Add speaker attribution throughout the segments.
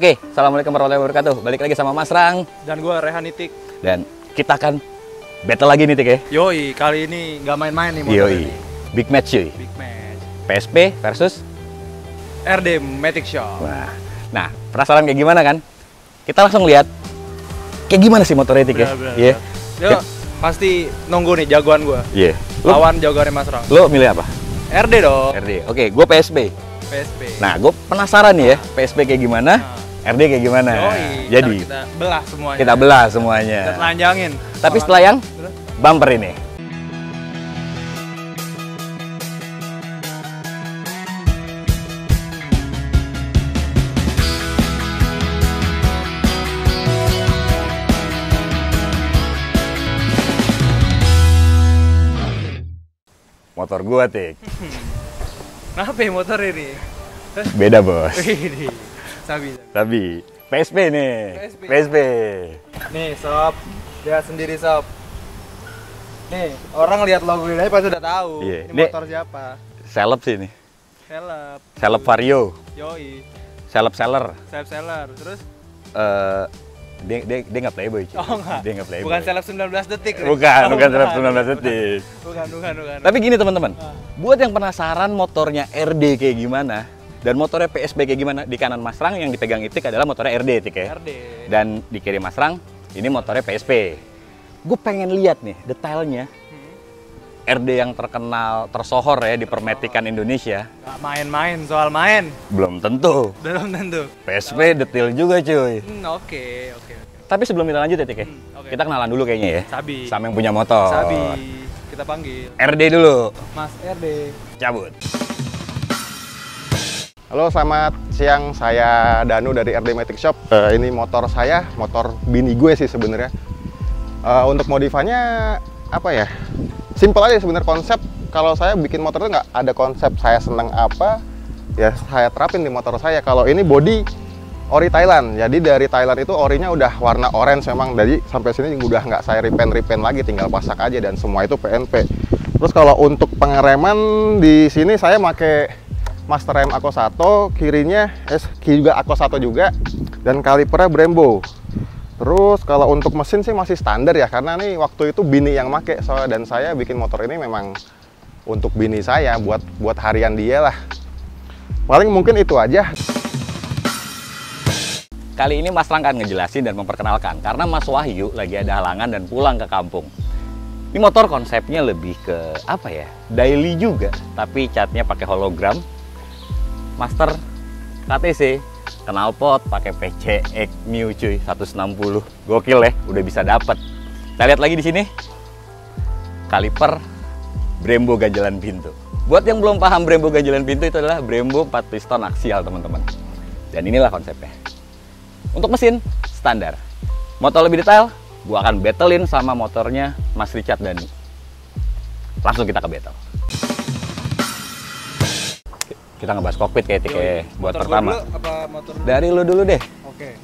Speaker 1: Oke, assalamualaikum warahmatullahi wabarakatuh. Balik lagi sama Mas Rang.
Speaker 2: Dan gue Rehan Nitik.
Speaker 1: Dan kita akan battle lagi nih, Tik ya.
Speaker 2: Yoi, kali ini nggak main-main nih motor
Speaker 1: Yoi.
Speaker 2: ini.
Speaker 1: Big match cuy.
Speaker 2: Big match.
Speaker 1: PSP versus
Speaker 2: RD Matic Shop.
Speaker 1: Nah, penasaran kayak gimana kan? Kita langsung lihat kayak gimana sih motornya, Tik ya. Iya.
Speaker 2: Yo, pasti nunggu nih jagoan gue.
Speaker 1: Iya.
Speaker 2: Lawan jagoannya Mas Rang.
Speaker 1: Lo milih apa?
Speaker 2: RD dong.
Speaker 1: RD. Oke, gue PSP.
Speaker 2: PSP.
Speaker 1: Nah, gue penasaran nih ya, PSP kayak gimana? RD kayak gimana?
Speaker 2: Yoi,
Speaker 1: Jadi
Speaker 2: kita belah semuanya.
Speaker 1: kita belah semuanya.
Speaker 2: Kita telanjangin.
Speaker 1: Tapi setelah yang bumper ini. Motor gua, Tik.
Speaker 2: Kenapa ya motor ini?
Speaker 1: Beda, Bos.
Speaker 2: Wih, sabi.
Speaker 1: Tapi PSP nih. PSP.
Speaker 2: Nih, sob. Lihat sendiri, sob. Nih, orang lihat logo ini aja pasti udah tahu.
Speaker 1: Iya.
Speaker 2: Ini
Speaker 1: Nih.
Speaker 2: motor siapa?
Speaker 1: Seleb sih nih.
Speaker 2: Seleb.
Speaker 1: Seleb Vario.
Speaker 2: Yoi.
Speaker 1: Seleb seller.
Speaker 2: Seleb seller. Terus?
Speaker 1: Dia nggak playboy, cuy.
Speaker 2: Oh, enggak.
Speaker 1: Dia nggak playboy.
Speaker 2: Bukan seleb 19 detik. Rik.
Speaker 1: Bukan,
Speaker 2: Oh,
Speaker 1: bukan seleb 19 detik.
Speaker 2: Bukan.
Speaker 1: Tapi gini teman-teman, buat yang penasaran motornya RD kayak gimana dan motornya PSP kayak gimana, di kanan Mas Rang yang dipegang Itik adalah motornya RD, Tik ya.
Speaker 2: RD.
Speaker 1: Dan di kiri Mas Rang ini motornya PSP. Gue pengen lihat nih detailnya RD yang terkenal, tersohor ya di permetikan Indonesia.
Speaker 2: Gak main-main soal main.
Speaker 1: Belum tentu.
Speaker 2: Belum tentu.
Speaker 1: PSP detail juga cuy.
Speaker 2: Oke.
Speaker 1: Tapi sebelum kita lanjut ya, Tik ya,
Speaker 2: Oke.
Speaker 1: kita kenalan dulu kayaknya ya.
Speaker 2: Sabi.
Speaker 1: Sama yang punya motor.
Speaker 2: Sabi. Kita panggil.
Speaker 1: RD dulu.
Speaker 2: Mas RD.
Speaker 1: Cabut.
Speaker 3: Halo, selamat siang. Saya Danu dari RD Matic Shop. Ini motor saya, motor bini gue sih sebenarnya. Untuk modifannya apa ya? Simple aja sebenarnya konsep. Kalau saya bikin motor itu nggak ada konsep saya seneng apa, ya saya terapin di motor saya. Kalau ini body ori Thailand. Jadi dari Thailand itu orinya udah warna orange memang. Jadi sampai sini udah nggak saya repaint lagi, tinggal pasak aja dan semua itu PNP. Terus kalau untuk pengereman di sini saya pakai Master Rem Ako1, kirinya juga Ako1 juga, dan kalipernya Brembo. Terus kalau untuk mesin sih masih standar ya, karena nih waktu itu bini yang make soalnya, dan saya bikin motor ini memang untuk bini saya, buat harian dia lah. Paling mungkin itu aja.
Speaker 1: Kali ini Mas Rang akan ngejelasin dan memperkenalkan karena Mas Wahyu lagi ada halangan dan pulang ke kampung. Ini motor konsepnya lebih ke apa ya? Daily juga, tapi catnya pakai hologram. Master KTC, knalpot pakai PCX New cuy 160. Gokil ya, udah bisa dapat. Kita lihat lagi di sini. Kaliper Brembo ganjalan pintu. Buat yang belum paham Brembo ganjalan pintu, itu adalah Brembo 4 piston aksial, teman-teman. Dan inilah konsepnya. Untuk mesin standar. Motor lebih detail, gua akan battlein sama motornya Mas Richard Dani. Langsung kita ke battle. Kita ngebahas kokpit kayak Tik ya, buat
Speaker 2: Motor
Speaker 1: pertama.
Speaker 2: gua dulu apa motor lu?
Speaker 1: Dari lu dulu deh.
Speaker 2: Oke.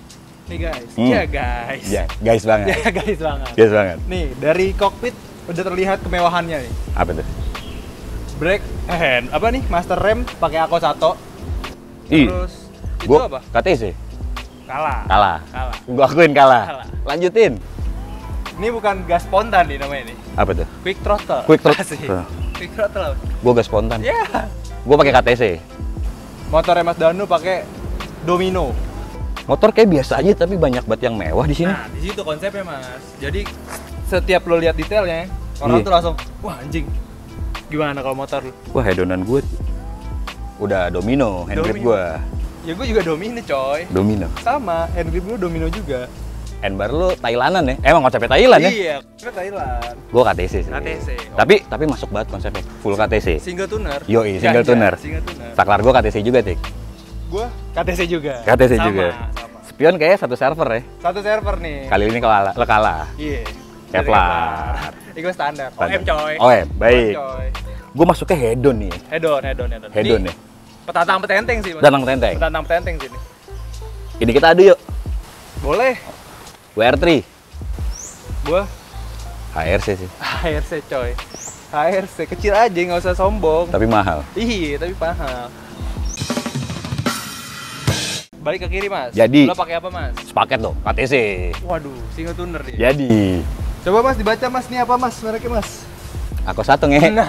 Speaker 2: Nih guys. Ya guys.
Speaker 1: Ya, guys banget.
Speaker 2: Ya guys banget.
Speaker 1: Guys banget.
Speaker 2: Nih, dari kokpit udah terlihat kemewahannya nih.
Speaker 1: Apa tuh?
Speaker 2: Brake apa nih? Master rem pakai Ako1.
Speaker 1: Ih,
Speaker 2: Terus itu
Speaker 1: gua
Speaker 2: apa?
Speaker 1: KTC.
Speaker 2: Kalah.
Speaker 1: Gua akuin kalah.
Speaker 2: Kalah.
Speaker 1: Lanjutin.
Speaker 2: Ini bukan gas spontan nih namanya nih.
Speaker 1: Apa tuh?
Speaker 2: Quick throttle.
Speaker 1: Quick throttle.
Speaker 2: Asik. Quick throttle.
Speaker 1: Gua gak spontan.
Speaker 2: Ya.
Speaker 1: Gua pakai KTC.
Speaker 2: Motornya Mas Danu pakai Domino.
Speaker 1: Motor kayak biasa aja tapi banyak banget yang mewah di sini.
Speaker 2: Nah, di situ konsepnya, Mas. Jadi setiap lo lihat detailnya, orang
Speaker 1: Iya.
Speaker 2: tuh langsung, wah anjing. Gimana kalau motor lu?
Speaker 1: Wah, hedonan gue udah Domino, handgrip
Speaker 2: Domino.
Speaker 1: gue.
Speaker 2: Ya gue juga Domino, coy.
Speaker 1: Domino.
Speaker 2: Sama, handgrip gue Domino juga.
Speaker 1: Handbar lu Thailandan ya? Emang konsepnya Thailand ya?
Speaker 2: Iya, kita Thailand.
Speaker 1: Gue KTC sih.
Speaker 2: KTC.
Speaker 1: Tapi masuk banget konsepnya. Full KTC.
Speaker 2: Single tuner.
Speaker 1: Yoi, single tuner.
Speaker 2: Single tuner.
Speaker 1: Saklar gue KTC juga, Tik.
Speaker 2: Gue KTC juga.
Speaker 1: KTC
Speaker 2: Sama,
Speaker 1: juga.
Speaker 2: Sama.
Speaker 1: Spion kayaknya satu server ya.
Speaker 2: Satu server nih.
Speaker 1: Kali ini lo kalah.
Speaker 2: Iya.
Speaker 1: Kevlar.
Speaker 2: Itu standar.
Speaker 1: Standar.
Speaker 2: OM coy.
Speaker 1: OM, baik.
Speaker 2: OM, coy.
Speaker 1: Gue masuknya hedon nih.
Speaker 2: Hedon.
Speaker 1: Hedon
Speaker 2: Ini
Speaker 1: nih.
Speaker 2: Petantang petenteng sih, Mas.
Speaker 1: Danang tenteng.
Speaker 2: Petantang petenteng sini.
Speaker 1: Ini kita adu yuk.
Speaker 2: Boleh.
Speaker 1: WR3.
Speaker 2: Gue
Speaker 1: HRC sih.
Speaker 2: HRC coy. HRC kecil aja, nggak usah sombong.
Speaker 1: Tapi mahal.
Speaker 2: Iya, tapi paham. Balik ke kiri, Mas.
Speaker 1: Jadi.
Speaker 2: Lo pakai apa, Mas?
Speaker 1: Sepaket dong, KTC.
Speaker 2: Waduh, single tuner dia.
Speaker 1: Jadi.
Speaker 2: Coba Mas dibaca Mas, ini apa Mas? Mereknya Mas.
Speaker 1: Aku satu nge.
Speaker 2: Nah.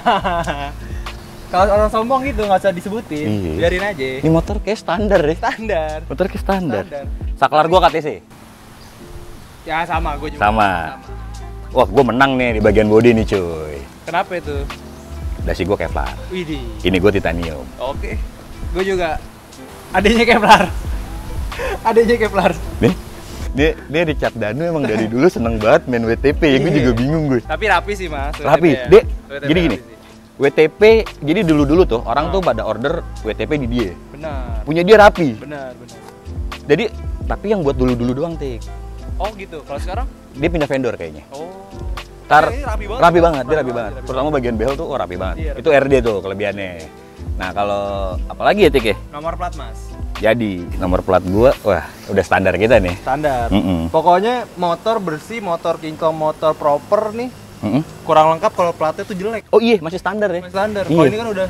Speaker 2: Kalau orang sombong gitu nggak usah disebutin,
Speaker 1: Iya.
Speaker 2: biarin aja.
Speaker 1: Ini motor kayak standar deh.
Speaker 2: Standar.
Speaker 1: Motor kayak standar.
Speaker 2: Standar.
Speaker 1: Saklar gua KTC.
Speaker 2: Ya sama, gue juga.
Speaker 1: Sama. Wah, gua menang nih di bagian body nih, cuy.
Speaker 2: Kenapa itu?
Speaker 1: Dasi gua Kevlar.
Speaker 2: Widih.
Speaker 1: Ini gua titanium.
Speaker 2: Oke. Gue juga. Adanya Kevlar. Adanya Kevlar.
Speaker 1: Nih. Dia di Cat Danu emang dari dulu seneng banget main WTP. Ya, gue
Speaker 2: Iya.
Speaker 1: juga bingung gue.
Speaker 2: Tapi rapi sih Mas.
Speaker 1: Rapi.
Speaker 2: WTP ya.
Speaker 1: Dek,
Speaker 2: WTP
Speaker 1: jadi gini.
Speaker 2: rapi sih.
Speaker 1: WTP, jadi dulu-dulu tuh orang tuh pada order WTP di dia.
Speaker 2: Benar.
Speaker 1: Punya dia rapi.
Speaker 2: Benar.
Speaker 1: Jadi, tapi yang buat dulu-dulu doang, Tik.
Speaker 2: Oh gitu. Kalau sekarang?
Speaker 1: Dia pindah vendor kayaknya.
Speaker 2: Oh.
Speaker 1: Ntar
Speaker 2: Ini rapi banget.
Speaker 1: rapi banget, dia rapi banget. Terutama bagian behel tuh rapi banget.
Speaker 2: Iya, rapi.
Speaker 1: Itu RD tuh kelebihannya. Nah, kalau apalagi ya, Tik ya?
Speaker 2: Nomor plat Mas.
Speaker 1: Jadi, nomor plat gua, wah, udah standar kita nih.
Speaker 2: Standar.
Speaker 1: Mm-mm.
Speaker 2: Pokoknya motor bersih, motor kinclong, motor proper nih.
Speaker 1: Mm-mm.
Speaker 2: Kurang lengkap kalau platnya tuh jelek.
Speaker 1: Oh iya, masih standar ya?
Speaker 2: Masih standar.
Speaker 1: Iya.
Speaker 2: Kalau ini kan udah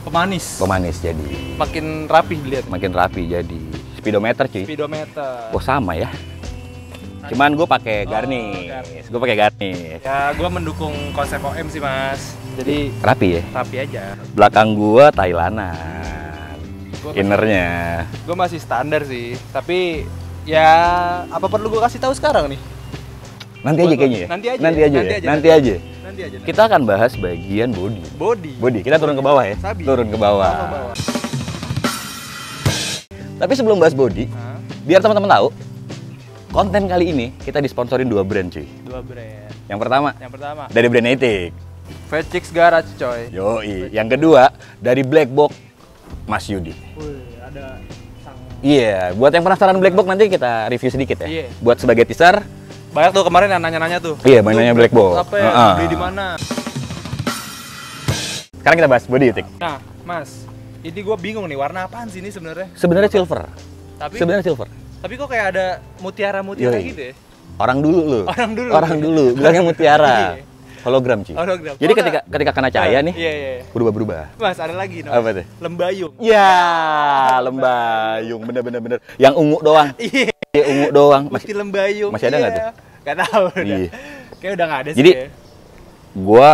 Speaker 2: pemanis.
Speaker 1: Pemanis jadi.
Speaker 2: Makin rapi dilihat.
Speaker 1: Makin rapi jadi. Speedometer cuy.
Speaker 2: Speedometer.
Speaker 1: Oh sama ya. Cuman gue pakai
Speaker 2: Oh,
Speaker 1: garnish.
Speaker 2: garnish.
Speaker 1: Gue pakai garnish.
Speaker 2: Ya, gue mendukung konsep OM sih Mas. Jadi
Speaker 1: Rapi ya.
Speaker 2: rapi aja.
Speaker 1: Belakang gua Thailandan. Innernya.
Speaker 2: Gue masih standar sih. Tapi ya apa perlu gue kasih tahu sekarang nih?
Speaker 1: Nanti aja kayaknya ya.
Speaker 2: Nanti aja.
Speaker 1: Nanti aja.
Speaker 2: Nanti
Speaker 1: ya?
Speaker 2: aja.
Speaker 1: Nanti aja.
Speaker 2: Nanti aja.
Speaker 1: Kita akan bahas bagian body.
Speaker 2: Body.
Speaker 1: Body. Kita turun ke bawah ya.
Speaker 2: Sabi.
Speaker 1: Turun ke bawah.
Speaker 2: Sama bawah.
Speaker 1: Tapi sebelum bahas body,
Speaker 2: Hah?
Speaker 1: biar teman-teman tahu, konten kali ini kita disponsorin 2 brand cuy.
Speaker 2: 2 brand.
Speaker 1: Yang pertama
Speaker 2: Yang pertama,
Speaker 1: dari brand Etik.
Speaker 2: Fetchix Garage coy.
Speaker 1: Yoi. Yang kedua dari Black Box Mas Yudi.
Speaker 2: Wih, ada sang.
Speaker 1: Iya, buat yang penasaran Black Box nanti kita review sedikit ya.
Speaker 2: Iya.
Speaker 1: Buat sebagai teaser,
Speaker 2: Banyak tuh kemarin yang nanya-nanya tuh.
Speaker 1: Iya, mainannya
Speaker 2: Tuh,
Speaker 1: Black Box.
Speaker 2: Apa ya?
Speaker 1: Heeh.
Speaker 2: Beli di mana?
Speaker 1: sekarang kita bahas body Etik.
Speaker 2: Nah, Mas, ini gue bingung nih warna apaan sih ini sebenarnya?
Speaker 1: Sebenarnya silver.
Speaker 2: Tapi
Speaker 1: Sebenarnya silver.
Speaker 2: tapi kok kayak ada mutiara-mutiara
Speaker 1: Yoi.
Speaker 2: gitu ya?
Speaker 1: Orang dulu lu.
Speaker 2: Orang dulu.
Speaker 1: Orang dulu bilangnya mutiara.
Speaker 2: Iya.
Speaker 1: Hologram, Ci.
Speaker 2: Hologram.
Speaker 1: Jadi
Speaker 2: Oh,
Speaker 1: ketika kena cahaya nih,
Speaker 2: Iya, iya.
Speaker 1: berubah-berubah.
Speaker 2: Mas, ada lagi namanya.
Speaker 1: Apa tuh?
Speaker 2: Lembayung.
Speaker 1: Ya, lembayung, bener-bener. Yang ungu doang.
Speaker 2: Iya.
Speaker 1: Iya, ungu doang.
Speaker 2: Masih lembayung.
Speaker 1: masih ada nggak tuh?
Speaker 2: Gak tahu udah.
Speaker 1: Iya.
Speaker 2: Kayak udah nggak ada
Speaker 1: Jadi,
Speaker 2: sih ya.
Speaker 1: Gua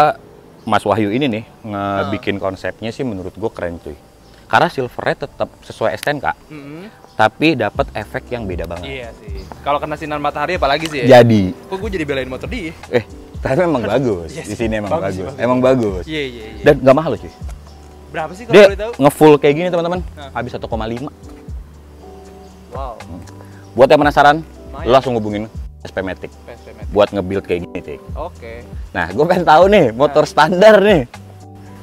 Speaker 1: Mas Wahyu ini nih ngebikin konsepnya sih menurut gua keren cuy. Karena silvernya tetap sesuai STNK,
Speaker 2: Mm-mm.
Speaker 1: tapi dapat efek yang beda banget.
Speaker 2: Iya sih. Kalau kena sinar matahari apalagi sih ya?
Speaker 1: Jadi,
Speaker 2: Kok gue jadi belain motor dia?
Speaker 1: tapi memang bagus.
Speaker 2: Yes.
Speaker 1: Di sini emang
Speaker 2: Bagus,
Speaker 1: bagus.
Speaker 2: bagus.
Speaker 1: Emang bagus.
Speaker 2: Iya, iya, iya.
Speaker 1: Dan nggak mahal loh cuy.
Speaker 2: Berapa sih kalau
Speaker 1: Dia
Speaker 2: boleh tahu?
Speaker 1: ngefull kayak gini teman-teman,
Speaker 2: Nah.
Speaker 1: habis 1,5.
Speaker 2: Wow.
Speaker 1: Buat yang penasaran,
Speaker 2: Lumayan.
Speaker 1: lo langsung hubungin SP Matic
Speaker 2: PSP Matic.
Speaker 1: buat nge-build kayak gini, Tik.
Speaker 2: Oke.
Speaker 1: Nah, gue pengen tahu nih, motor standar nih.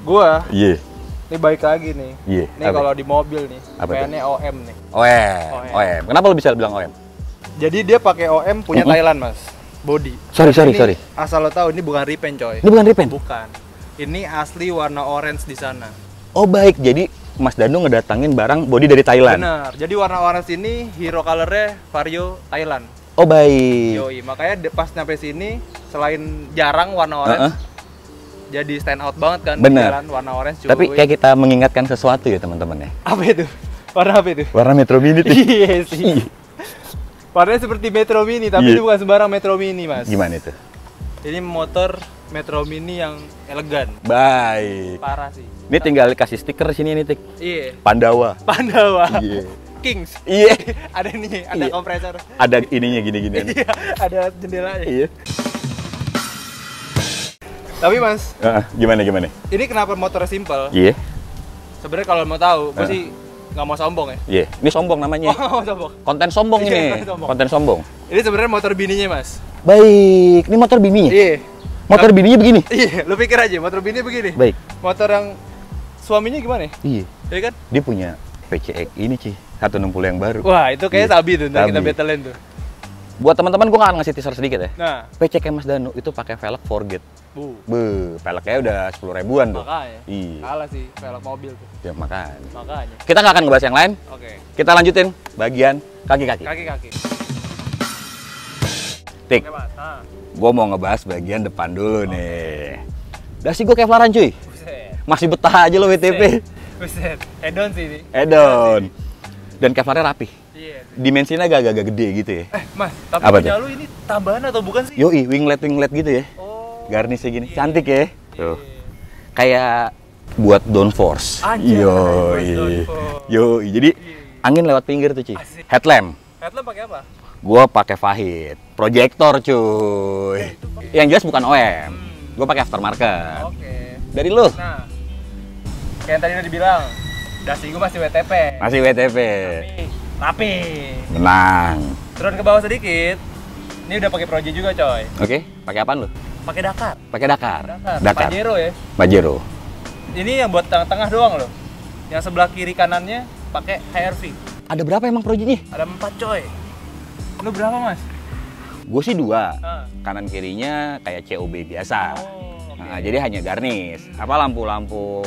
Speaker 2: Gua
Speaker 1: Iya.
Speaker 2: ini baik lagi nih.
Speaker 1: Iya.
Speaker 2: Nih kalau di mobil nih,
Speaker 1: Apa tuh?
Speaker 2: pengennya OM nih.
Speaker 1: OM. OM. Kenapa lo bisa bilang OM?
Speaker 2: Jadi dia pakai OM punya Thailand, Mas. Body.
Speaker 1: Sorry.
Speaker 2: Ini, asal lo tahu ini bukan repaint, coy.
Speaker 1: Ini bukan repaint?
Speaker 2: Bukan. Ini asli warna orange di sana.
Speaker 1: Oh baik, jadi Mas Danu ngedatangin barang body dari Thailand.
Speaker 2: Benar. Jadi warna orange ini hero colornya Vario Thailand.
Speaker 1: Oh baik.
Speaker 2: Yoi, makanya pas nyampe sini selain jarang warna orange, jadi stand out banget kan.
Speaker 1: Bener.
Speaker 2: Jalan warna orange cuy.
Speaker 1: Tapi kayak kita mengingatkan sesuatu ya teman-teman ya.
Speaker 2: apa itu? Warna apa itu?
Speaker 1: Warna Metro Mini tuh.
Speaker 2: Iya sih. Warnanya seperti Metro Mini, tapi
Speaker 1: Iya.
Speaker 2: itu bukan sembarang Metro Mini, Mas.
Speaker 1: Gimana itu?
Speaker 2: Ini motor Metro Mini yang elegan.
Speaker 1: Baik.
Speaker 2: Parah sih.
Speaker 1: Ini tinggal kasih stiker sini nih, Tik.
Speaker 2: Iya.
Speaker 1: Pandawa.
Speaker 2: Pandawa.
Speaker 1: Iya.
Speaker 2: Kings.
Speaker 1: Iya.
Speaker 2: Ada nih, ada
Speaker 1: Iya.
Speaker 2: kompresor.
Speaker 1: Ada ininya gini-gini.
Speaker 2: Iya, ada jendelanya.
Speaker 1: Iya.
Speaker 2: Tapi Mas,
Speaker 1: Gimana?
Speaker 2: ini kenapa motornya simple?
Speaker 1: Iya.
Speaker 2: Sebenarnya kalau mau tahu, gue sih nggak mau sombong ya.
Speaker 1: Iya. Ini sombong namanya.
Speaker 2: Oh, nggak mau sombong.
Speaker 1: Konten sombong
Speaker 2: Iya,
Speaker 1: ini.
Speaker 2: konten sombong.
Speaker 1: Konten sombong.
Speaker 2: Ini sebenarnya motor bininya, Mas.
Speaker 1: Baik. Ini motor bininya.
Speaker 2: Iya.
Speaker 1: Motor bininya begini.
Speaker 2: Iya, lu pikir aja motor bini begini.
Speaker 1: Baik.
Speaker 2: Motor yang suaminya gimana?
Speaker 1: Iya.
Speaker 2: Iya kan?
Speaker 1: Dia punya PCX ini, Ci. 160 yang baru.
Speaker 2: Wah, itu kayak
Speaker 1: Iya.
Speaker 2: sabi tuh, ntar kita
Speaker 1: Sabi.
Speaker 2: battlein tuh.
Speaker 1: Buat teman-teman gue akan ngasih teaser sedikit ya.
Speaker 2: Nah,
Speaker 1: PCX Mas Danu itu pakai velg Forget.
Speaker 2: bu,
Speaker 1: Velgnya udah 10 ribuan tuh.
Speaker 2: makanya.
Speaker 1: Iya.
Speaker 2: Kalah sih velg mobil tuh.
Speaker 1: Ya makanya.
Speaker 2: Makanya.
Speaker 1: Kita nggak akan ngebahas yang lain.
Speaker 2: Oke.
Speaker 1: Kita lanjutin bagian kaki-kaki.
Speaker 2: Kaki-kaki.
Speaker 1: Tik,
Speaker 2: Oke, Mas. Nah,
Speaker 1: gue mau ngebahas bagian depan dulu nih. Dasi gue Kevlaran cuy.
Speaker 2: buset.
Speaker 1: Masih betah aja lo WTP.
Speaker 2: Buset. Edon sih ini.
Speaker 1: Edon. Dan Kevlarnya rapi.
Speaker 2: Iya.
Speaker 1: Dimensinya agak-agak gede gitu ya.
Speaker 2: Mas, tapi
Speaker 1: Apa
Speaker 2: punya
Speaker 1: tuh?
Speaker 2: lu ini tambahan atau bukan sih?
Speaker 1: Yoi, winglet gitu ya.
Speaker 2: Oh.
Speaker 1: Garnisnya gini,
Speaker 2: Iya.
Speaker 1: cantik ya.
Speaker 2: Iya.
Speaker 1: Tuh. Kayak buat downforce.
Speaker 2: Anjay, buat
Speaker 1: Yoi.
Speaker 2: downforce.
Speaker 1: Yoi. Jadi angin lewat pinggir tuh, cuy.
Speaker 2: Asik.
Speaker 1: Headlamp.
Speaker 2: Headlamp pakai apa?
Speaker 1: Gua pakai Fahid. Projector, cuy. Yang jelas bukan OM. Gua pakai aftermarket.
Speaker 2: Oke.
Speaker 1: Dari lu?
Speaker 2: Nah, kayak yang tadi udah dibilang, dasi gue masih WTP.
Speaker 1: Masih WTP.
Speaker 2: Tapi,
Speaker 1: Menang.
Speaker 2: turun ke bawah sedikit. Ini udah pakai Proje juga, coy.
Speaker 1: Oke, pakai apaan lu?
Speaker 2: Pakai Dakar.
Speaker 1: Pakai Dakar.
Speaker 2: Dakar. Pajero ya.
Speaker 1: Pajero.
Speaker 2: Ini yang buat tengah-tengah doang loh. Yang sebelah kiri kanannya pakai HRV.
Speaker 1: Ada berapa emang proyeknya?
Speaker 2: Ada 4, coy. Lu berapa, Mas?
Speaker 1: Gue sih 2.
Speaker 2: Ah.
Speaker 1: Kanan kirinya kayak COB biasa.
Speaker 2: Oh, oke.
Speaker 1: Nah, jadi hanya garnish. Apa lampu-lampu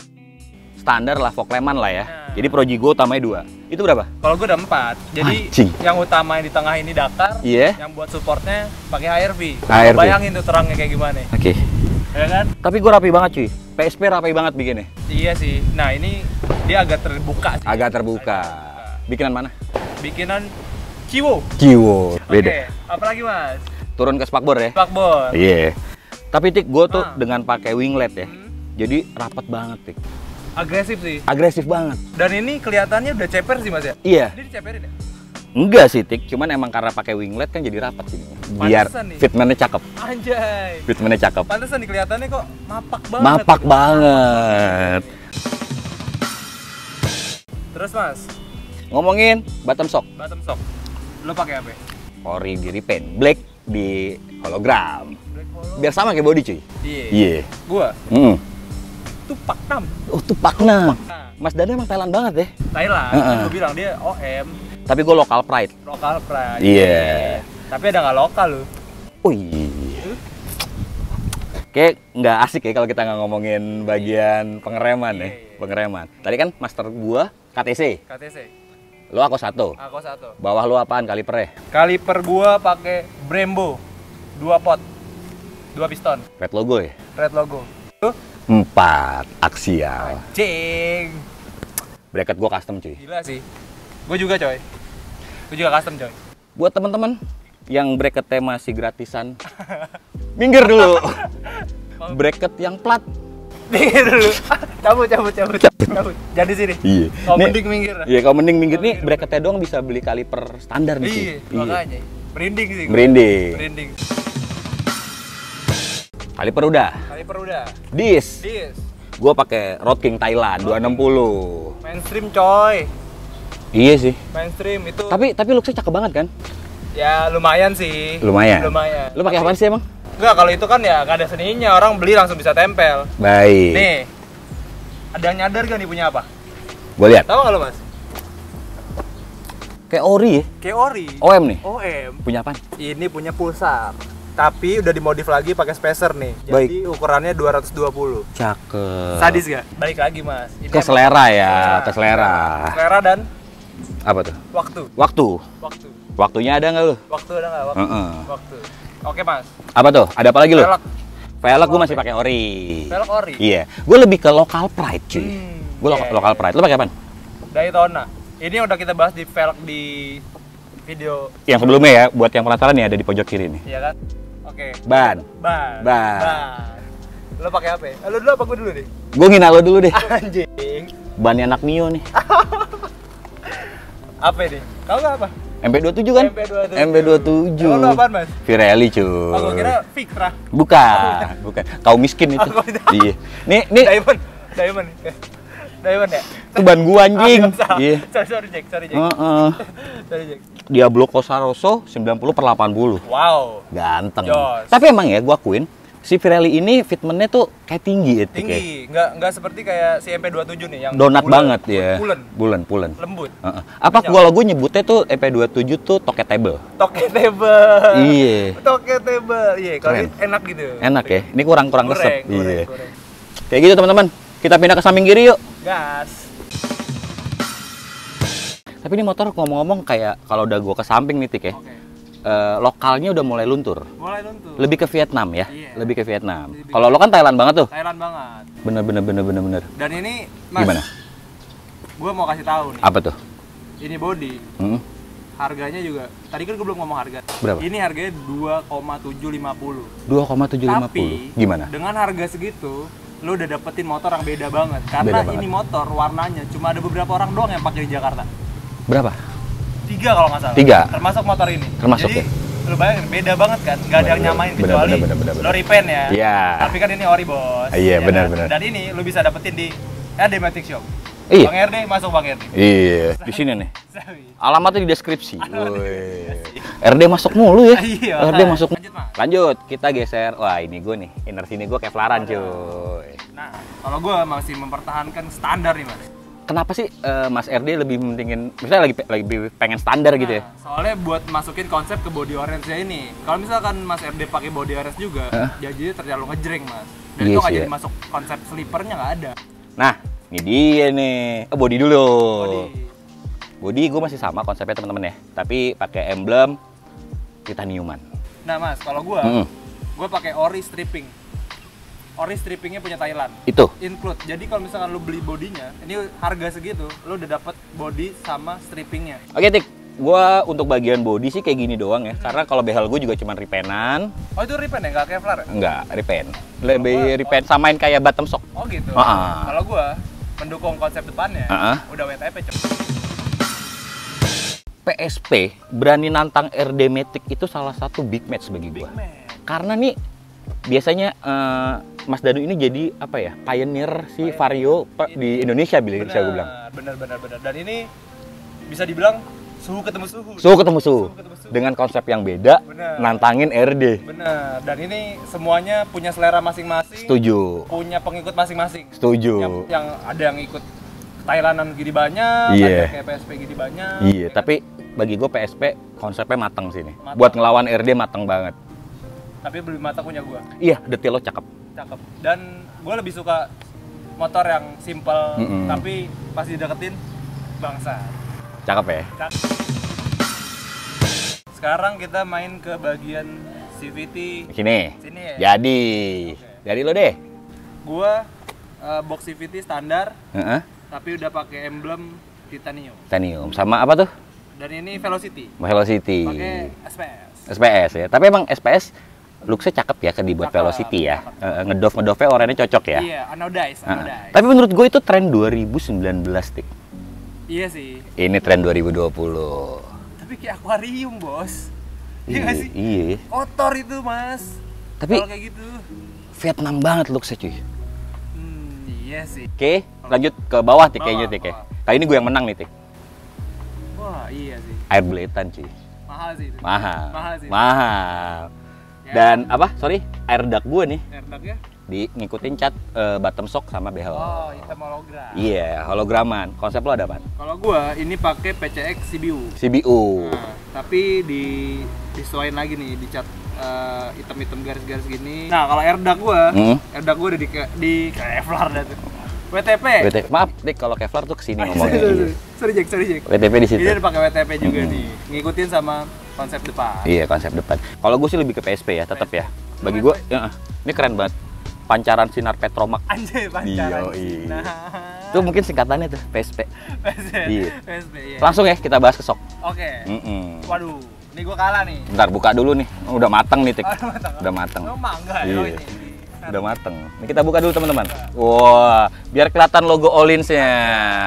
Speaker 1: standar lah, fog lamp lah ya.
Speaker 2: Nah.
Speaker 1: Jadi Proji gue utamanya 2. Itu berapa?
Speaker 2: Kalau gue udah 4. Jadi
Speaker 1: Anjing.
Speaker 2: yang utama yang di tengah ini Dakar.
Speaker 1: Iya.
Speaker 2: Yang buat supportnya pakai HRV.
Speaker 1: HRV.
Speaker 2: Bayangin tuh terangnya kayak gimana.
Speaker 1: Oke.
Speaker 2: Ya kan?
Speaker 1: Tapi gue rapi banget cuy. PSP rapi banget bikinnya.
Speaker 2: Iya sih. Nah, ini dia agak terbuka sih.
Speaker 1: Agak terbuka. Bikinan mana?
Speaker 2: Bikinan Ciwo.
Speaker 1: Ciwo. Beda.
Speaker 2: Oke, apalagi, Mas?
Speaker 1: Turun ke spakbor ya?
Speaker 2: Spakbor.
Speaker 1: Iya. Tapi Tik, gue tuh
Speaker 2: Ah.
Speaker 1: dengan pakai winglet ya. Jadi rapat banget Tik.
Speaker 2: Agresif sih.
Speaker 1: Agresif banget.
Speaker 2: Dan ini kelihatannya udah ceper sih, Mas ya?
Speaker 1: Iya.
Speaker 2: Ini diceperin ya?
Speaker 1: Enggak sih Tik, cuman emang karena pakai winglet kan jadi rapat sih. Biar
Speaker 2: Pantesan nih.
Speaker 1: fitmentnya cakep.
Speaker 2: Anjay.
Speaker 1: Fitmentnya cakep.
Speaker 2: Pantesan nih kelihatannya kok mapak banget.
Speaker 1: Mapak
Speaker 2: gitu.
Speaker 1: banget.
Speaker 2: Terus, Mas,
Speaker 1: Ngomongin bottom shock,
Speaker 2: bottom shock. Lo pakai apa?
Speaker 1: ori di repaint, black di hologram.
Speaker 2: Black Holo.
Speaker 1: Biar sama kayak body cuy.
Speaker 2: Iya.
Speaker 1: Iya.
Speaker 2: Gua
Speaker 1: Hmm.
Speaker 2: tuh Pak Nam.
Speaker 1: Oh tuh Pakna.
Speaker 2: Nah,
Speaker 1: Mas Dana emang Thailand banget ya.
Speaker 2: Thailand.
Speaker 1: Heeh.
Speaker 2: Gue bilang dia OM,
Speaker 1: Tapi gue lokal pride.
Speaker 2: lokal pride.
Speaker 1: Iya.
Speaker 2: Tapi ada nggak lokal lo?
Speaker 1: Oh iya. Kayak nggak asik ya kalau kita nggak ngomongin bagian pengereman ya.
Speaker 2: Iya.
Speaker 1: Pengereman. Tadi kan master gua KTC.
Speaker 2: KTC.
Speaker 1: Lo aku 1.
Speaker 2: Aku 1.
Speaker 1: Bawah lo apaan kalipernya?
Speaker 2: Kaliper gua pakai Brembo 2 pot. 2 piston.
Speaker 1: Red logo ya?
Speaker 2: Red logo. Tuh,
Speaker 1: 4 aksial.
Speaker 2: cing.
Speaker 1: Bracket gua custom cuy.
Speaker 2: Gila sih. Gue juga, coy. Gue juga custom, coy.
Speaker 1: Buat teman-teman yang bracketnya masih gratisan, minggir dulu. Bracket yang plat.
Speaker 2: Minggir dulu. Cabut. Jadi sini.
Speaker 1: Iya.
Speaker 2: Kalau
Speaker 1: Nih-
Speaker 2: mending minggir.
Speaker 1: Iya, kalau mending minggir nih
Speaker 2: Minggir.
Speaker 1: bracketnya doang bisa beli kaliper standar nih. cuy.
Speaker 2: Iya, makanya. Merinding sih. gua.
Speaker 1: Merinding.
Speaker 2: Merinding.
Speaker 1: Kaliper udah.
Speaker 2: Kaliper udah.
Speaker 1: Dis.
Speaker 2: Dis.
Speaker 1: Gua pakai Road King Thailand 260.
Speaker 2: Mainstream, coy.
Speaker 1: Iya sih.
Speaker 2: Mainstream itu.
Speaker 1: Tapi looks-nya cakep banget kan?
Speaker 2: Ya lumayan sih.
Speaker 1: Lumayan.
Speaker 2: Lumayan.
Speaker 1: Lu pakai apaan sih emang?
Speaker 2: Enggak, kalau itu kan ya nggak ada seninya, orang beli langsung bisa tempel.
Speaker 1: Baik.
Speaker 2: Nih, ada yang nyadar gak nih punya apa?
Speaker 1: Gua lihat.
Speaker 2: Tahu nggak lo, Mas?
Speaker 1: Kayak ori ya.
Speaker 2: Kayak ori.
Speaker 1: OM nih.
Speaker 2: OM.
Speaker 1: Punya apaan?
Speaker 2: Ini punya pulsar. Tapi udah dimodif lagi pakai spacer nih. Jadi
Speaker 1: Baik.
Speaker 2: ukurannya 220.
Speaker 1: Cakep.
Speaker 2: Sadis gak? Balik lagi, Mas. Ini
Speaker 1: Ke
Speaker 2: emang-
Speaker 1: selera ya, ke selera.
Speaker 2: Selera dan
Speaker 1: Apa tuh?
Speaker 2: waktu.
Speaker 1: Waktu.
Speaker 2: Waktu.
Speaker 1: Waktunya ada nggak lu?
Speaker 2: Waktu ada nggak? Waktu.
Speaker 1: Heeh.
Speaker 2: Waktu. Oke, Mas.
Speaker 1: Apa tuh? Ada apa lagi lu?
Speaker 2: Velg.
Speaker 1: Velg gua masih pakai ori.
Speaker 2: Velg ori.
Speaker 1: Iya. Gua lebih ke local pride cuy. Gua
Speaker 2: iya,
Speaker 1: local
Speaker 2: iya.
Speaker 1: pride. Lu pakai apaan?
Speaker 2: Daytona. Ini udah kita bahas di velg di video,
Speaker 1: Yang sebelumnya ya, buat yang penasaran nih ada di pojok kiri nih.
Speaker 2: ya kan? Oke.
Speaker 1: Ban.
Speaker 2: Ban.
Speaker 1: Ban.
Speaker 2: Lo pakai apa ya? Lo dulu apa gue dulu nih?
Speaker 1: Gua ngina lo dulu deh.
Speaker 2: Anjing.
Speaker 1: Bannya anak Mio nih.
Speaker 2: Apa ini? Tahu nggak apa?
Speaker 1: MP27 kan?
Speaker 2: MP27.
Speaker 1: MP27.
Speaker 2: Emang lo apaan, Mas?
Speaker 1: Pirelli cuy.
Speaker 2: Oh, gue kira Victra.
Speaker 1: Bukan, bukan. Kaum miskin itu.
Speaker 2: Oh, bukan.
Speaker 1: Iya. Nih
Speaker 2: Diamond. Diamond. Diamond ya?
Speaker 1: itu ban gua anjing.
Speaker 2: Ah,
Speaker 1: Iya.
Speaker 2: Sorry, Jack. Sorry, Jack.
Speaker 1: Heeh.
Speaker 2: Sorry, Jack.
Speaker 1: Diablo Corsa Rosso 90/80.
Speaker 2: Wow.
Speaker 1: Ganteng.
Speaker 2: Jos.
Speaker 1: Tapi emang ya gua akuin si Pirelli ini fitmentnya tuh kayak tinggi ya. Tik, ya.
Speaker 2: Tinggi. Nggak seperti kayak si MP27 nih yang
Speaker 1: Donat
Speaker 2: bulan.
Speaker 1: banget ya. Bulan.
Speaker 2: Lembut.
Speaker 1: Heeh. Apa kalau gue nyebutnya tuh EP27 tuh toketable.
Speaker 2: Toketable.
Speaker 1: Iya.
Speaker 2: Toketable. Iya, kalau
Speaker 1: Keren.
Speaker 2: ini enak gitu.
Speaker 1: Enak ya. Ini kurang resep.
Speaker 2: Goreng.
Speaker 1: Kayak gitu teman-teman. Kita pindah ke samping kiri yuk.
Speaker 2: Gas.
Speaker 1: Tapi ini motor ngomong-ngomong kayak kalau udah gue ke samping nih Tik ya.
Speaker 2: Oke.
Speaker 1: Lokalnya udah mulai luntur.
Speaker 2: Mulai luntur.
Speaker 1: Lebih ke Vietnam ya.
Speaker 2: Iya.
Speaker 1: Lebih ke Vietnam. Kalau lo kan Thailand banget tuh.
Speaker 2: Thailand banget.
Speaker 1: Bener.
Speaker 2: Dan ini, Mas,
Speaker 1: Gimana?
Speaker 2: gue mau kasih tahu nih.
Speaker 1: Apa tuh?
Speaker 2: ini body. Harganya juga, tadi kan gue belum ngomong harga.
Speaker 1: Berapa?
Speaker 2: Ini harganya 2,750.
Speaker 1: 2,750.
Speaker 2: Tapi
Speaker 1: Gimana?
Speaker 2: dengan harga segitu, lo udah dapetin motor yang beda banget. Karena
Speaker 1: Beda
Speaker 2: ini motor warnanya cuma ada beberapa orang doang yang pakai di Jakarta.
Speaker 1: Berapa?
Speaker 2: 3 kalau nggak salah.
Speaker 1: 3.
Speaker 2: Termasuk motor ini.
Speaker 1: Termasuk
Speaker 2: Jadi,
Speaker 1: ya?
Speaker 2: lo bayangin beda banget kan? Nggak ada yang nyamain kecuali lo repaint ya.
Speaker 1: Iya.
Speaker 2: Tapi kan ini ori bos.
Speaker 1: Iya,
Speaker 2: Ya
Speaker 1: benar,
Speaker 2: kan?
Speaker 1: benar.
Speaker 2: Dan ini lo bisa dapetin di RD Matic Shop.
Speaker 1: Iya.
Speaker 2: Bang RD masuk Bang RD.
Speaker 1: Iya, di sini nih.
Speaker 2: Sawi.
Speaker 1: Alamatnya di deskripsi.
Speaker 2: Alamatnya di
Speaker 1: Woi. RD masuk mulu ya.
Speaker 2: Iya.
Speaker 1: RD masuk.
Speaker 2: Lanjut, Mas.
Speaker 1: Lanjut, kita geser. Wah, ini gue nih, inner sini gue Kevlaran cuy.
Speaker 2: Nah, kalau gue masih mempertahankan standar nih mas.
Speaker 1: Kenapa sih Mas RD lebih mentingin, misalnya lagi pengen standar gitu ya?
Speaker 2: Soalnya buat masukin konsep ke body orange-nya ini. Kalau misalkan Mas RD pakai body orange juga, jadinya terlalu ngejreng mas. Dan
Speaker 1: Iya
Speaker 2: itu nggak
Speaker 1: sih
Speaker 2: jadi
Speaker 1: ya.
Speaker 2: masuk konsep sleepernya nggak ada.
Speaker 1: Nah, ini dia nih. Body dulu.
Speaker 2: Body.
Speaker 1: Body gue masih sama konsepnya teman-teman ya, tapi pakai emblem titaniuman.
Speaker 2: Nah mas, kalau gue pakai ori stripping. Ori strippingnya punya Thailand.
Speaker 1: Itu.
Speaker 2: Include. Jadi kalau misalkan lu beli bodinya, ini harga segitu, lu udah dapet body sama strippingnya.
Speaker 1: Oke, Tik. Gua untuk bagian body sih kayak gini doang ya. Karena kalau behel gue juga cuma repaintan.
Speaker 2: Oh itu repaint ya, nggak Kevlar ya?
Speaker 1: Enggak, repaint. Lebih repaint samain kayak bottom shock.
Speaker 2: Oh gitu.
Speaker 1: Ah.
Speaker 2: Kalau gue mendukung konsep depannya, udah WTP cok.
Speaker 1: PSP berani nantang RD Matic itu salah satu big match bagi gua. Karena nih biasanya Mas Danu ini jadi apa ya, pioneer si Vario di Indonesia bisa gue bilang.
Speaker 2: Bener. Dan ini bisa dibilang suhu ketemu suhu.
Speaker 1: Suhu ketemu suhu. Dengan konsep yang beda, nantangin RD.
Speaker 2: Bener. Dan ini semuanya punya selera masing-masing.
Speaker 1: Setuju.
Speaker 2: Punya pengikut masing-masing.
Speaker 1: Setuju.
Speaker 2: Yang ada yang ikut Thailandan gini banyak,
Speaker 1: Iya.
Speaker 2: ada kayak PSP gini banyak.
Speaker 1: Iya, tapi bagi gue PSP konsepnya mateng sih nih. Buat ngelawan RD mateng banget.
Speaker 2: Tapi belum mata punya gua.
Speaker 1: Iya, detail lo cakep.
Speaker 2: Cakep. Dan gue lebih suka motor yang simple, tapi pas dideketin bangsa.
Speaker 1: Cakep ya.
Speaker 2: Sekarang kita main ke bagian CVT.
Speaker 1: Sini.
Speaker 2: Sini ya.
Speaker 1: Jadi. Jadi lo deh.
Speaker 2: Gua box CVT standar,
Speaker 1: Heeh.
Speaker 2: tapi udah pakai emblem titanium.
Speaker 1: Titanium. Sama apa tuh?
Speaker 2: Dan ini Velocity.
Speaker 1: Velocity.
Speaker 2: Pakai SPS.
Speaker 1: SPS ya. Tapi emang SPS looks-nya cakep ya kan dibuat
Speaker 2: Cakep,
Speaker 1: Velocity ya. Ngedove-ngedove oranye cocok ya.
Speaker 2: Iya, anodize.
Speaker 1: Tapi menurut gue itu tren 2019, Tik.
Speaker 2: Iya sih.
Speaker 1: Ini tren 2020.
Speaker 2: Tapi kayak akuarium, Bos. Iya nggak sih?
Speaker 1: Iya.
Speaker 2: Kotor itu, Mas.
Speaker 1: Tapi
Speaker 2: kalau kayak gitu.
Speaker 1: Vietnam banget looks-nya cuy.
Speaker 2: Iya sih.
Speaker 1: Oke, lanjut ke bawah Tik kayaknya
Speaker 2: Bawah,
Speaker 1: Tik ya.
Speaker 2: bawah.
Speaker 1: Kali ini gue yang menang nih Tik.
Speaker 2: Wah, iya sih.
Speaker 1: Air blade-an cuy.
Speaker 2: Mahal sih itu.
Speaker 1: Mahal.
Speaker 2: Mahal sih.
Speaker 1: Mahal.
Speaker 2: Ya.
Speaker 1: Dan apa? Sorry, air duct gue nih
Speaker 2: Airbag-nya?
Speaker 1: ngikutin cat bottom shock sama behel.
Speaker 2: Oh, hitam hologram.
Speaker 1: Iya, holograman. Konsep lo ada apa?
Speaker 2: Kalau gua ini pakai PCX CBU.
Speaker 1: CBU.
Speaker 2: Nah, tapi disesuaiin lagi nih, dicat hitam-hitam garis-garis gini. Nah, kalau airbag gua, airbag gua udah di Kevlar dah tuh. WTP.
Speaker 1: Maaf, Dik, kalau Kevlar tuh kesini ngomongnya.
Speaker 2: Sorry Jack.
Speaker 1: WTP di situ.
Speaker 2: Ini udah pakai WTP juga nih. Ngikutin sama konsep depan.
Speaker 1: Iya, konsep depan. Kalau gue sih lebih ke PSP ya, tetap ya. Bagi gue, ini keren banget. Pancaran sinar Petromak.
Speaker 2: Anjay, pancaran.
Speaker 1: Iya.
Speaker 2: Nah.
Speaker 1: Itu mungkin singkatannya tuh, PSP. Iya.
Speaker 2: PSP, iya.
Speaker 1: Langsung ya kita bahas ke shock.
Speaker 2: Oke. Waduh, ini gua kalah nih.
Speaker 1: Bentar, buka dulu nih. Udah mateng nih, Tik. Udah mateng.
Speaker 2: Oh, mangga ya
Speaker 1: Iya.
Speaker 2: ini.
Speaker 1: Udah mateng. Ini kita buka dulu teman-teman. Wah, biar kelihatan logo Olins-nya.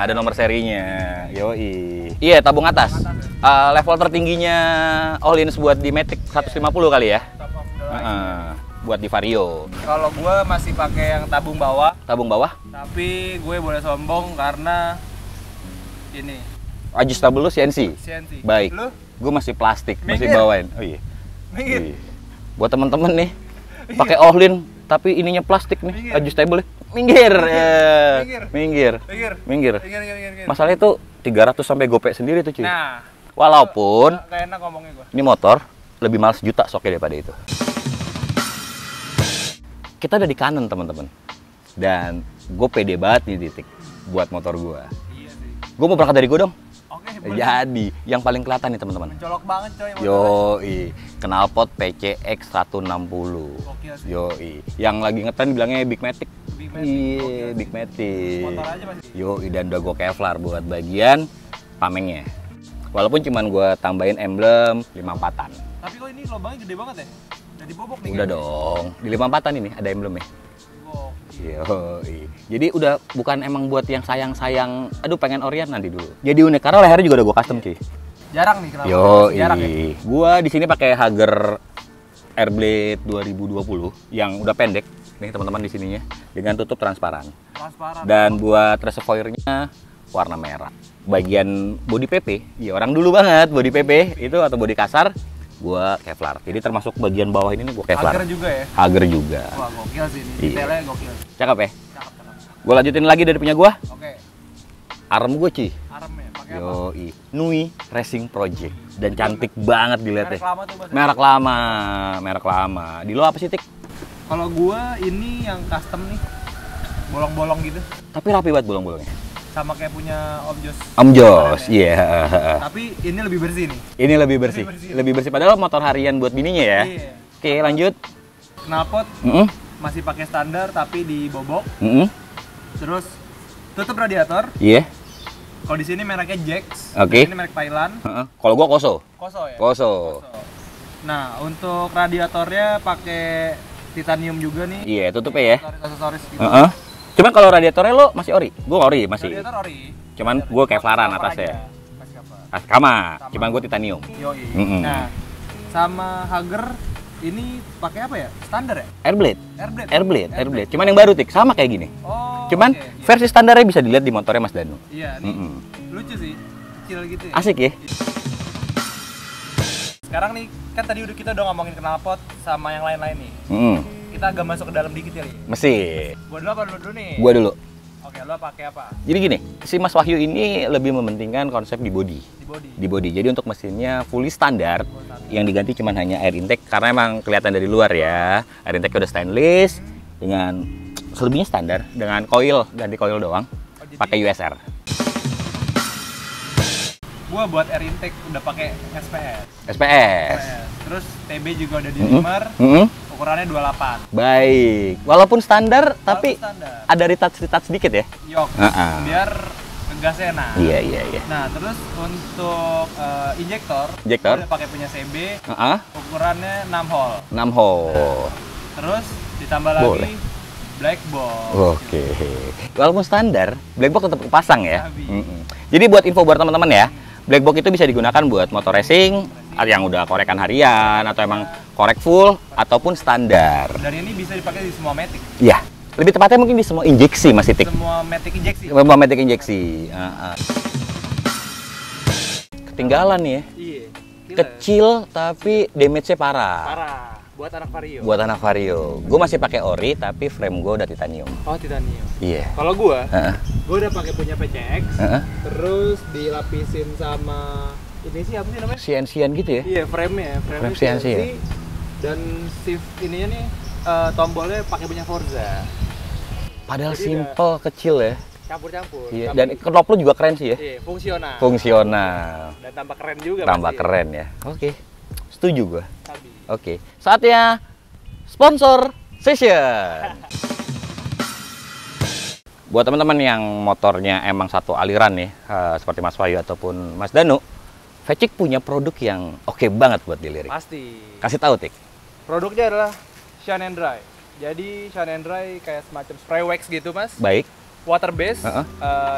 Speaker 1: Ada nomor serinya. Yoi. Iya, tabung atas. Level tertingginya Olins buat di Matic 150 kali ya.
Speaker 2: Top of the line.
Speaker 1: Buat di Vario.
Speaker 2: Kalau gua masih pakai yang tabung bawah,
Speaker 1: Tabung bawah,
Speaker 2: tapi gue boleh sombong karena ini
Speaker 1: adjustable lu CNC.
Speaker 2: CNC.
Speaker 1: Baik.
Speaker 2: Lu?
Speaker 1: Gue masih plastik, masih
Speaker 2: Minggir.
Speaker 1: bawain. Oh iya.
Speaker 2: Minggir.
Speaker 1: Iya. Buat temen-temen nih, pakai Olin tapi ininya plastik nih,
Speaker 2: Minggir.
Speaker 1: adjustable. Minggir.
Speaker 2: Minggir.
Speaker 1: Minggir.
Speaker 2: Minggir.
Speaker 1: Minggir. Masalahnya tuh 300 sampai gope sendiri tuh cuy.
Speaker 2: Nah,
Speaker 1: Walaupun
Speaker 2: gak enak ngomongnya gua.
Speaker 1: ini motor lebih mahal sejuta soknya daripada itu. Kita udah di kanan teman-teman. Dan gue pede banget nih Tik buat motor gue.
Speaker 2: Iya sih.
Speaker 1: Gue mau berangkat dari gue dong.
Speaker 2: Oke, boleh.
Speaker 1: Jadi, yang paling kelihatan nih teman-teman.
Speaker 2: Mencolok banget coy motornya.
Speaker 1: Yoi, knalpot PCX 160.
Speaker 2: Gokil sih.
Speaker 1: Yoi, yang lagi ngetrend bilangnya Big Matic.
Speaker 2: Big Matic,
Speaker 1: Iya,
Speaker 2: gokil
Speaker 1: Big
Speaker 2: sih.
Speaker 1: Matic.
Speaker 2: Motor aja masih.
Speaker 1: Yoi, dan udah gue Kevlar buat bagian tamengnya. Walaupun cuman gue tambahin emblem 54-an.
Speaker 2: Tapi kok ini lubangnya gede banget ya? Udah dibobok nih.
Speaker 1: Udah
Speaker 2: kan?
Speaker 1: dong. Di 54-an ini ada emblemnya.
Speaker 2: Oh.
Speaker 1: Yoi. Jadi udah bukan emang buat yang sayang-sayang, aduh pengen Orient nanti dulu. Jadi unik karena lehernya juga udah gue custom cuy.
Speaker 2: Jarang nih kenapa?
Speaker 1: Yoi.
Speaker 2: Jarang ya?
Speaker 1: Gua di sini pakai Hager Airblade 2020 yang udah pendek nih teman-teman di sininya dengan tutup transparan.
Speaker 2: Transparan.
Speaker 1: Dan buat reservoirnya warna merah. Bagian body PP, ya orang dulu banget body PP itu atau body kasar, gua Kevlar. Jadi termasuk bagian bawah ini nih gua Kevlar.
Speaker 2: Hager juga ya?
Speaker 1: Hager juga.
Speaker 2: Wah gokil sih ini,
Speaker 1: Iya.
Speaker 2: detailnya gokil.
Speaker 1: Cakep ya?
Speaker 2: Cakep, cakep.
Speaker 1: Gua lanjutin lagi dari punya gua.
Speaker 2: Oke,
Speaker 1: Arm gua cuy.
Speaker 2: arem ya, pakai apa?
Speaker 1: Yoi, Nui Racing Project. Dan cantik banget dilihatnya.
Speaker 2: Merek lama tuh Mas.
Speaker 1: Merek lama, merek lama. Di lo apa sih, Tik?
Speaker 2: Kalau gua ini yang custom nih, bolong-bolong gitu,
Speaker 1: Tapi rapi banget bolong-bolongnya.
Speaker 2: sama kayak punya Om Jos.
Speaker 1: Om Jos, iya.
Speaker 2: Tapi ini lebih bersih nih.
Speaker 1: Ini lebih bersih. Lebih bersih. Padahal motor harian buat bininya ya.
Speaker 2: Iya.
Speaker 1: Oke, lanjut.
Speaker 2: Knalpot
Speaker 1: Mm-mm.
Speaker 2: masih pakai standar tapi dibobok.
Speaker 1: Mm-mm.
Speaker 2: Terus tutup radiator.
Speaker 1: Iya.
Speaker 2: Kalau di sini mereknya Jax.
Speaker 1: Oke.
Speaker 2: Ini merek Thailand.
Speaker 1: Heeh. Kalau gua Koso.
Speaker 2: Koso ya.
Speaker 1: Koso.
Speaker 2: Nah, untuk radiatornya pakai titanium juga nih.
Speaker 1: Iya, tutupnya ya.
Speaker 2: Aksesoris gitu.
Speaker 1: Heeh. Cuman kalau radiatornya lo masih ori. Gua ori masih.
Speaker 2: Radiator ori.
Speaker 1: Cuman gua Kevlaran
Speaker 2: Cover
Speaker 1: atasnya.
Speaker 2: aja. Masih cover.
Speaker 1: Sama. Cuman gua titanium.
Speaker 2: Yoi.
Speaker 1: Mm-mm.
Speaker 2: Nah, sama Hager ini pakai apa ya? Standar ya?
Speaker 1: Airblade.
Speaker 2: Airblade.
Speaker 1: Airblade. Cuman yang baru, Tik, sama kayak gini.
Speaker 2: Oh.
Speaker 1: Cuman
Speaker 2: oke, iya.
Speaker 1: versi standarnya bisa dilihat di motornya Mas Danu.
Speaker 2: Iya, nih.
Speaker 1: Mm-mm.
Speaker 2: Lucu sih. Kecil gitu ya.
Speaker 1: Asik ya?
Speaker 2: Sekarang nih, kan tadi kita udah ngomongin knalpot sama yang lain-lain nih.
Speaker 1: Mm-mm.
Speaker 2: Kita agak masuk ke dalam dikit ya, Li.
Speaker 1: Mesti.
Speaker 2: Gua dulu apa lu dulu nih?
Speaker 1: Gua dulu.
Speaker 2: Oke, lo pakai apa?
Speaker 1: Jadi gini, si Mas Wahyu ini lebih mementingkan konsep di body.
Speaker 2: Di body.
Speaker 1: Di body. Jadi untuk mesinnya fully standar, yang diganti cuma hanya air intake karena emang kelihatan dari luar ya. Air intake udah stainless dengan selebihnya standar dengan coil, ganti coil doang.
Speaker 2: jadi-
Speaker 1: Pakai USR.
Speaker 2: Gua buat air intake udah pakai SPS.
Speaker 1: SPS.
Speaker 2: Terus TB juga udah di
Speaker 1: Mm-mm.
Speaker 2: dimmer,
Speaker 1: Mm-mm.
Speaker 2: ukurannya 28.
Speaker 1: Baik. Walaupun standar tapi
Speaker 2: Walaupun standar.
Speaker 1: ada retouch sedikit ya.
Speaker 2: Yok.
Speaker 1: Uh-uh.
Speaker 2: Biar ngegasnya enak.
Speaker 1: Iya, iya, iya.
Speaker 2: Nah, terus untuk injektor,
Speaker 1: Injektor.
Speaker 2: gua udah pakai punya CB,
Speaker 1: Heeh.
Speaker 2: ukurannya 6 hole.
Speaker 1: 6 hole.
Speaker 2: Terus ditambah
Speaker 1: Boleh.
Speaker 2: lagi black box.
Speaker 1: Oke. Walaupun standar, black box tetap kepasang ya.
Speaker 2: Habis.
Speaker 1: Mm-mm. Jadi buat info buat teman-teman ya, black box itu bisa digunakan buat motor racing yang udah korekan harian atau emang korek full ataupun standar.
Speaker 2: Dan ini bisa dipakai di semua matic.
Speaker 1: Iya. Lebih tepatnya mungkin di semua injeksi Mas Titik.
Speaker 2: Semua matic injeksi.
Speaker 1: Semua matic injeksi. Ketinggalan nih ya.
Speaker 2: Iya. Gila.
Speaker 1: Kecil tapi damage-nya parah.
Speaker 2: Parah. Buat anak vario.
Speaker 1: Buat anak vario. Gue masih pakai ori tapi frame gue udah titanium.
Speaker 2: Oh, titanium.
Speaker 1: Iya.
Speaker 2: Kalau gua,
Speaker 1: Heeh.
Speaker 2: gua udah pakai punya PCX.
Speaker 1: Heeh.
Speaker 2: Terus dilapisin sama ini sih apa sih namanya?
Speaker 1: Sian-sian gitu ya.
Speaker 2: Iya, frame-nya,
Speaker 1: Frame CNC ya?
Speaker 2: Dan shift ininya nih tombolnya pakai punya Forza.
Speaker 1: Padahal
Speaker 2: Jadi
Speaker 1: simple, kecil ya.
Speaker 2: Campur-campur.
Speaker 1: Iya.
Speaker 2: Tapi-
Speaker 1: Dan knop lu juga keren sih ya.
Speaker 2: iya, fungsional.
Speaker 1: Fungsional.
Speaker 2: Dan tambah keren juga.
Speaker 1: Tambah
Speaker 2: pasti.
Speaker 1: keren ya. Oke. Setuju gua.
Speaker 2: Sabi.
Speaker 1: Oke. Saatnya sponsor session. Buat teman-teman yang motornya emang satu aliran nih, seperti Mas Wahyu ataupun Mas Danu, Vecik punya produk yang oke banget buat dilirik.
Speaker 2: Pasti.
Speaker 1: Kasih tahu, Tik.
Speaker 2: Produknya adalah Shine and Dry. Jadi Shine and Dry kayak semacam spray wax gitu, Mas.
Speaker 1: Baik.
Speaker 2: Water base.
Speaker 1: Heeh.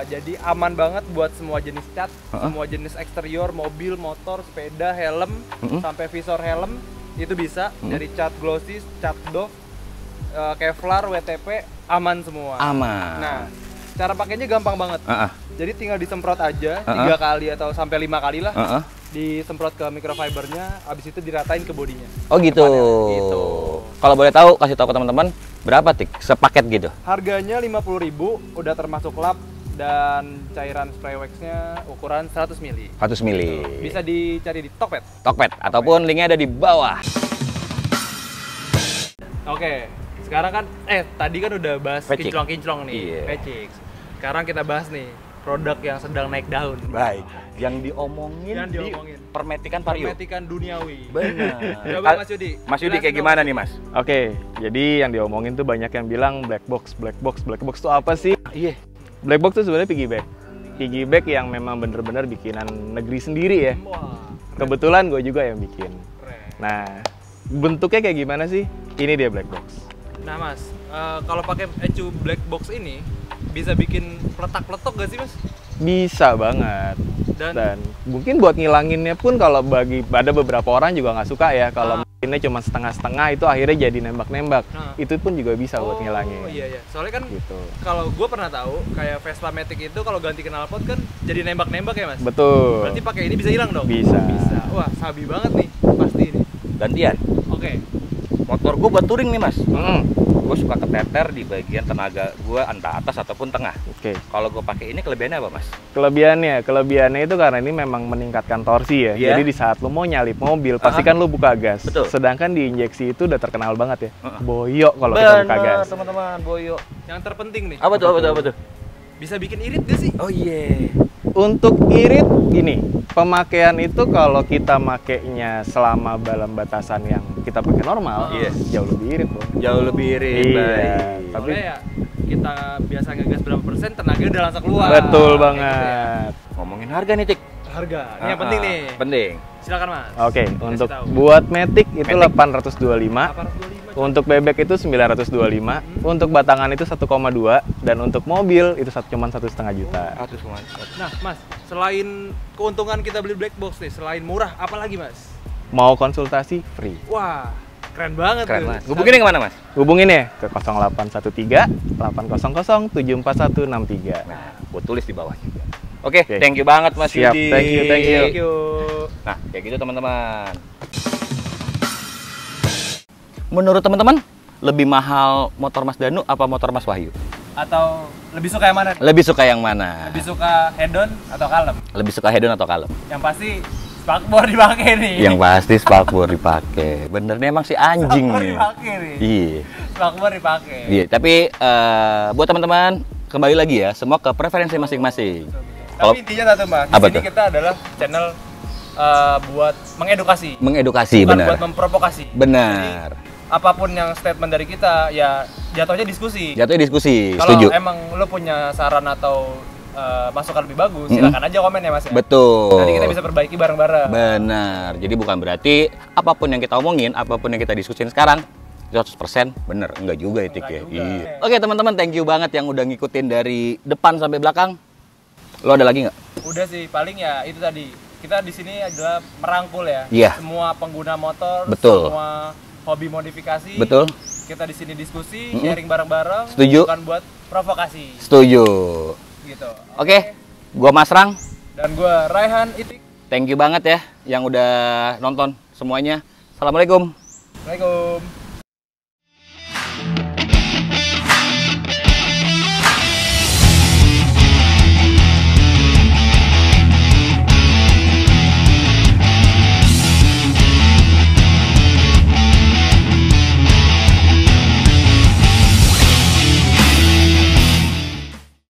Speaker 2: Jadi aman banget buat semua jenis cat,
Speaker 1: Heeh.
Speaker 2: semua jenis eksterior, mobil, motor, sepeda, helm,
Speaker 1: Heeh.
Speaker 2: sampai visor helm itu bisa.
Speaker 1: Heeh.
Speaker 2: Dari cat glossy, cat doff, Kevlar, WTP aman semua.
Speaker 1: Aman.
Speaker 2: Nah, cara pakainya gampang banget.
Speaker 1: Heeh.
Speaker 2: Jadi tinggal disemprot aja
Speaker 1: Heeh.
Speaker 2: 3 kali atau sampai 5 kali lah.
Speaker 1: Heeh.
Speaker 2: Disemprot ke microfibernya, habis itu diratain ke bodinya.
Speaker 1: Oh gitu.
Speaker 2: Depannya, gitu.
Speaker 1: Kalau boleh tahu, kasih tahu ke teman-teman berapa, Tik? Sepaket gitu.
Speaker 2: Harganya 50.000, udah termasuk lap dan cairan spray waxnya ukuran 100 mili.
Speaker 1: 100 mili.
Speaker 2: Bisa dicari di Tokped.
Speaker 1: Tokped ataupun linknya ada di bawah.
Speaker 2: Oke, sekarang kan tadi kan udah bahas
Speaker 1: Vecik.
Speaker 2: kinclong-kinclong nih,
Speaker 1: Iya.
Speaker 2: Vecik. Sekarang kita bahas nih produk yang sedang naik daun.
Speaker 1: Baik. Yang diomongin,
Speaker 2: Yang diomongin.
Speaker 1: di Permetikan Vario.
Speaker 2: Hermetikan duniawi.
Speaker 1: Benar.
Speaker 2: Coba Mas Yudi.
Speaker 1: Mas Yudi kayak
Speaker 2: jelasin
Speaker 1: gimana
Speaker 2: dong.
Speaker 1: nih, Mas?
Speaker 4: Oke, jadi yang diomongin tuh banyak yang bilang black box. Black box tuh apa sih?
Speaker 1: Iya.
Speaker 4: Black box tuh sebenarnya piggyback. piggyback yang memang bener-bener bikinan negeri sendiri ya.
Speaker 2: Wah,
Speaker 4: Kebetulan gue juga yang bikin.
Speaker 2: keren.
Speaker 4: Nah, bentuknya kayak gimana sih? Ini dia black box.
Speaker 2: Nah mas, kalau pakai Ecu black box ini bisa bikin peletak-peletok gak sih mas?
Speaker 4: Bisa banget.
Speaker 2: Dan-
Speaker 4: Dan mungkin buat ngilanginnya pun kalau ada beberapa orang juga nggak suka ya kalau ini cuma setengah-setengah itu akhirnya jadi nembak-nembak.
Speaker 2: Nah.
Speaker 4: Itu pun juga bisa buat ngilangin.
Speaker 2: Oh iya. Soalnya kan
Speaker 4: Gitu.
Speaker 2: kalau gue pernah tahu kayak Vespa Matic itu kalau ganti knalpot kan jadi nembak-nembak ya mas?
Speaker 4: Betul.
Speaker 2: Berarti pakai ini bisa hilang dong?
Speaker 4: Bisa.
Speaker 2: Bisa. Wah sabi banget nih pasti ini.
Speaker 1: Gantian.
Speaker 2: Oke.
Speaker 1: Motor gue buat touring nih mas.
Speaker 4: Mm,
Speaker 1: Gue suka keteter di bagian tenaga gue entah atas ataupun tengah.
Speaker 4: Oke.
Speaker 1: Kalau gue pakai ini kelebihannya apa mas?
Speaker 4: Kelebihannya itu karena ini memang meningkatkan torsi ya.
Speaker 1: Iya.
Speaker 4: Jadi di saat lu mau nyalip mobil, pasti kan lu buka gas.
Speaker 1: Betul.
Speaker 4: Sedangkan di injeksi itu udah terkenal banget ya.
Speaker 1: Heeh.
Speaker 4: Boyok kalau kita buka gas.
Speaker 1: teman-teman, boyo.
Speaker 2: Yang terpenting nih.
Speaker 1: Apa tuh?
Speaker 2: Bisa bikin irit gak sih?
Speaker 1: Oh iya.
Speaker 4: Untuk irit gini, pemakaian itu kalau kita makainya selama dalam batasan yang kita pakai normal,
Speaker 1: Iya.
Speaker 4: jauh lebih irit loh.
Speaker 1: Jauh lebih irit.
Speaker 4: Iya.
Speaker 1: Baik.
Speaker 4: Tapi
Speaker 2: Soalnya ya kita biasa ngegas berapa persen tenaga udah langsung keluar.
Speaker 4: betul
Speaker 2: Kayak
Speaker 4: banget.
Speaker 2: gitu ya.
Speaker 1: Ngomongin harga nih Tik.
Speaker 2: Harga. Ini yang penting nih.
Speaker 1: Penting.
Speaker 2: Silakan mas.
Speaker 4: Oke,
Speaker 2: Kasih
Speaker 4: untuk
Speaker 2: tahu.
Speaker 4: buat Matic itu
Speaker 1: Matic.
Speaker 4: 825.
Speaker 2: 825.
Speaker 4: Untuk bebek itu 925, untuk batangan itu 1,2, dan untuk mobil itu cuma 1,5 juta.
Speaker 2: Nah mas, selain keuntungan kita beli black box nih, selain murah, apa lagi mas?
Speaker 4: Mau konsultasi free.
Speaker 2: Wah, keren banget
Speaker 1: Keren
Speaker 2: tuh.
Speaker 1: mas. Hubungin kemana mas?
Speaker 4: Hubungin ya ke 0813 800 74163.
Speaker 1: Nah, gue tulis di bawah juga. Oke,
Speaker 4: Oke.
Speaker 1: thank you banget Mas
Speaker 4: Siap,
Speaker 1: Yudi.
Speaker 4: thank you.
Speaker 2: Thank you.
Speaker 1: Nah, kayak gitu teman-teman. Menurut teman-teman, lebih mahal motor Mas Danu apa motor Mas Wahyu?
Speaker 2: Atau lebih suka yang mana?
Speaker 1: Lebih suka yang mana?
Speaker 2: Lebih suka head on atau kalem?
Speaker 1: Lebih suka head on atau kalem?
Speaker 2: Yang pasti spakbor dipakai nih.
Speaker 1: Yang pasti spakbor dipakai. Bener nih emang si anjing
Speaker 2: Spakbor
Speaker 1: nih.
Speaker 2: dipakai nih.
Speaker 1: Iya.
Speaker 2: Spakbor dipakai.
Speaker 1: Iya, tapi buat teman-teman kembali lagi ya, semua ke preferensi masing-masing. Kalau
Speaker 2: Tapi intinya satu mas, di
Speaker 1: Apa
Speaker 2: sini
Speaker 1: tuh?
Speaker 2: kita adalah channel buat mengedukasi,
Speaker 1: mengedukasi
Speaker 2: bukan
Speaker 1: benar.
Speaker 2: buat memprovokasi.
Speaker 1: Benar.
Speaker 2: Apapun yang statement dari kita, ya jatuhnya diskusi.
Speaker 1: Jatuhnya diskusi,
Speaker 2: Kalau
Speaker 1: setuju.
Speaker 2: emang lo punya saran atau masukan lebih bagus, silakan aja komen ya mas ya.
Speaker 1: Betul.
Speaker 2: Nanti kita bisa perbaiki bareng-bareng.
Speaker 1: Benar. Jadi bukan berarti apapun yang kita omongin, apapun yang kita diskusin sekarang 100% bener. Enggak juga ya, Tik ya.
Speaker 2: Enggak juga.
Speaker 1: Iya. Oke, teman-teman, thank you banget yang udah ngikutin dari depan sampai belakang. Lo ada lagi nggak?
Speaker 2: Udah sih, paling ya itu tadi. Kita di sini adalah merangkul ya.
Speaker 1: Iya.
Speaker 2: Semua pengguna motor,
Speaker 1: Betul.
Speaker 2: semua hobi modifikasi.
Speaker 1: Betul?
Speaker 2: Kita di sini diskusi, sharing bareng-bareng.
Speaker 1: Setuju.
Speaker 2: Bukan buat provokasi.
Speaker 1: Setuju.
Speaker 2: Gitu.
Speaker 1: Oke, gua Mas Rang.
Speaker 2: Dan gue Raihan Itik.
Speaker 1: Thank you banget ya yang udah nonton semuanya. Assalamualaikum.
Speaker 2: Assalamualaikum.